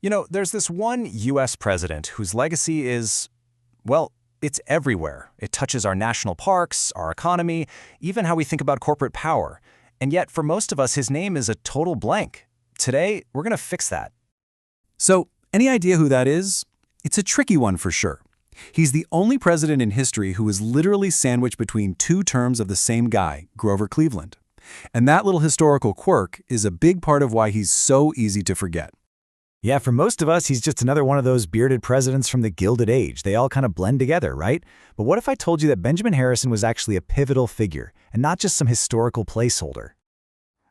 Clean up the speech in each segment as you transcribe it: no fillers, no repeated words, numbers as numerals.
There's this one U.S. president whose legacy is, well, it's everywhere. It touches our national parks, our economy, even how we think about corporate power. And yet, for most of us, his name is a total blank. Today, we're going to fix that. So, any idea who that is? It's a tricky one for sure. He's the only president in history who was literally sandwiched between two terms of the same guy, Grover Cleveland. And that little historical quirk is a big part of why he's so easy to forget. Yeah, for most of us, he's just another one of those bearded presidents from the Gilded Age. They all kind of blend together, right? But what if I told you that Benjamin Harrison was actually a pivotal figure, and not just some historical placeholder?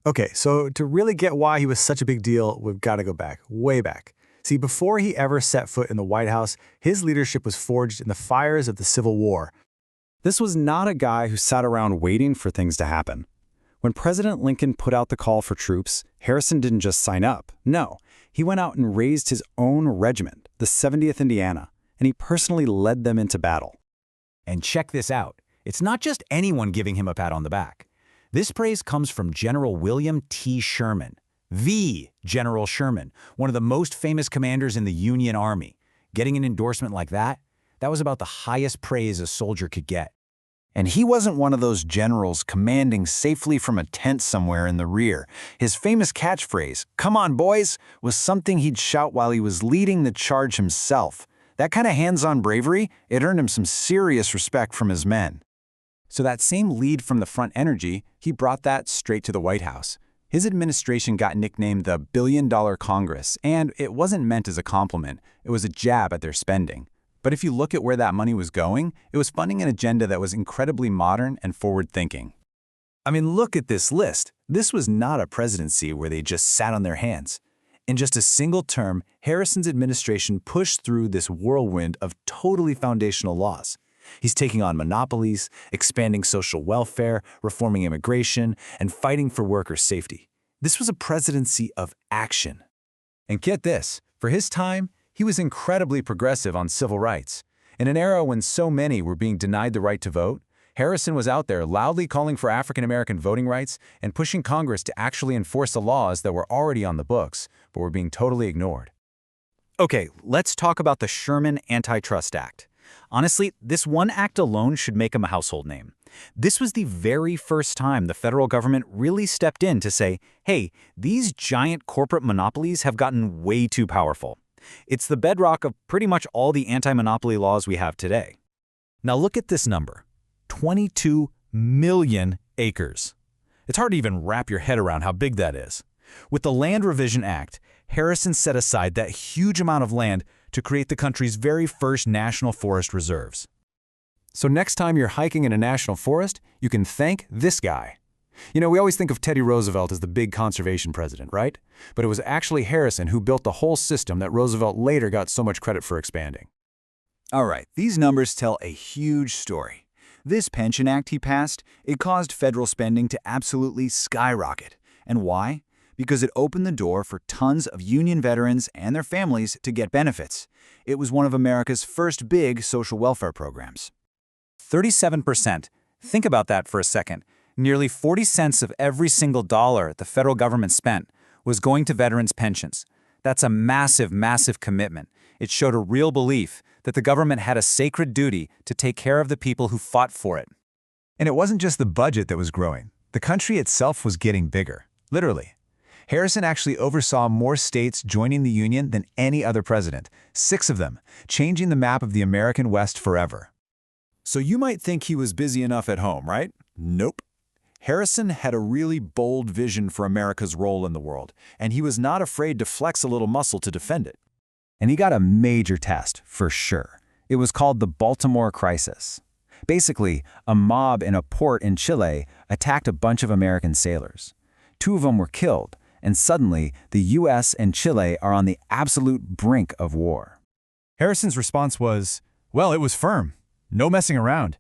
Okay, so to really get why he was such a big deal, we've got to go back, way back. See, before he ever set foot in the White House, his leadership was forged in the fires of the Civil War. This was not a guy who sat around waiting for things to happen. When President Lincoln put out the call for troops, Harrison didn't just sign up. No, he went out and raised his own regiment, the 70th Indiana, and he personally led them into battle. And check this out. It's not just anyone giving him a pat on the back. This praise comes from General William T. Sherman, the General Sherman, one of the most famous commanders in the Union Army. Getting an endorsement like that was about the highest praise a soldier could get. And he wasn't one of those generals commanding safely from a tent somewhere in the rear. His famous catchphrase, "Come on, boys," was something he'd shout while he was leading the charge himself. That kind of hands-on bravery, it earned him some serious respect from his men. So that same lead from the front energy, he brought that straight to the White House. His administration got nicknamed the Billion-Dollar Congress, and it wasn't meant as a compliment. It was a jab at their spending. But if you look at where that money was going, it was funding an agenda that was incredibly modern and forward-thinking. I mean, look at this list. This was not a presidency where they just sat on their hands. In just a single term, Harrison's administration pushed through this whirlwind of totally foundational laws. He's taking on monopolies, expanding social welfare, reforming immigration, and fighting for worker safety. This was a presidency of action. And get this, for his time, he was incredibly progressive on civil rights. In an era when so many were being denied the right to vote, Harrison was out there loudly calling for African-American voting rights and pushing Congress to actually enforce the laws that were already on the books, but were being totally ignored. Okay, let's talk about the Sherman Antitrust Act. Honestly, this one act alone should make him a household name. This was the very first time the federal government really stepped in to say, hey, these giant corporate monopolies have gotten way too powerful. It's the bedrock of pretty much all the anti-monopoly laws we have today. Now look at this number, 22 million acres. It's hard to even wrap your head around how big that is. With the Land Revision Act, Harrison set aside that huge amount of land to create the country's very first national forest reserves. So next time you're hiking in a national forest, you can thank this guy. We always think of Teddy Roosevelt as the big conservation president, right? But it was actually Harrison who built the whole system that Roosevelt later got so much credit for expanding. All right, these numbers tell a huge story. This Pension Act he passed, it caused federal spending to absolutely skyrocket. And why? Because it opened the door for tons of Union veterans and their families to get benefits. It was one of America's first big social welfare programs. 37%. Think about that for a second. Nearly 40 cents of every single dollar the federal government spent was going to veterans' pensions. That's a massive, massive commitment. It showed a real belief that the government had a sacred duty to take care of the people who fought for it. And it wasn't just the budget that was growing. The country itself was getting bigger, literally. Harrison actually oversaw more states joining the Union than any other president, 6 of them, changing the map of the American West forever. So you might think he was busy enough at home, right? Nope. Harrison had a really bold vision for America's role in the world, and he was not afraid to flex a little muscle to defend it. And he got a major test, for sure. It was called the Baltimore Crisis. Basically, a mob in a port in Chile attacked a bunch of American sailors. 2 of them were killed, and suddenly the U.S. and Chile are on the absolute brink of war. Harrison's response was, well, it was firm. No messing around.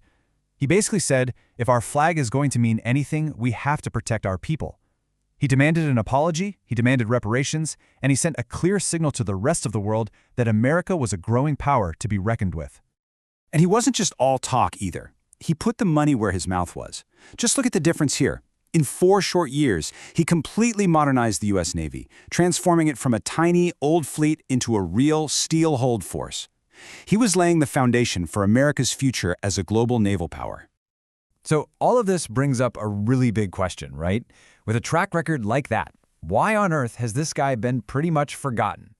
He basically said, if our flag is going to mean anything, we have to protect our people. He demanded an apology, he demanded reparations, and he sent a clear signal to the rest of the world that America was a growing power to be reckoned with. And he wasn't just all talk either. He put the money where his mouth was. Just look at the difference here. In 4 short years, he completely modernized the U.S. Navy, transforming it from a tiny, old fleet into a real steel-hulled force. He was laying the foundation for America's future as a global naval power. So all of this brings up a really big question, right? With a track record like that, why on earth has this guy been pretty much forgotten?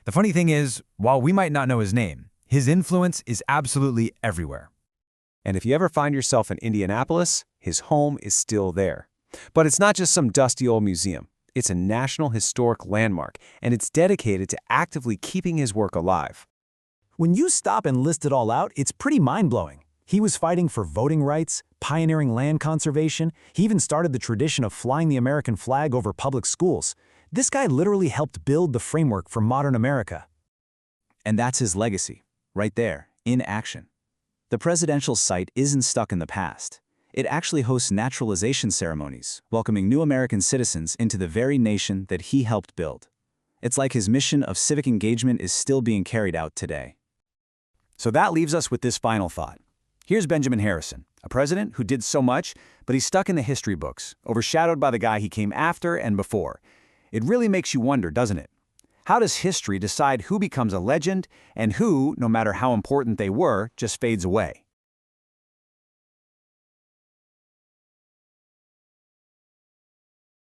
The funny thing is, while we might not know his name, his influence is absolutely everywhere. And if you ever find yourself in Indianapolis, his home is still there. But it's not just some dusty old museum. It's a national historic landmark, and it's dedicated to actively keeping his work alive. When you stop and list it all out, it's pretty mind-blowing. He was fighting for voting rights, pioneering land conservation. He even started the tradition of flying the American flag over public schools. This guy literally helped build the framework for modern America. And that's his legacy, right there, in action. The presidential site isn't stuck in the past. It actually hosts naturalization ceremonies, welcoming new American citizens into the very nation that he helped build. It's like his mission of civic engagement is still being carried out today. So that leaves us with this final thought. Here's Benjamin Harrison, a president who did so much, but he's stuck in the history books, overshadowed by the guy he came after and before. It really makes you wonder, doesn't it? How does history decide who becomes a legend and who, no matter how important they were, just fades away?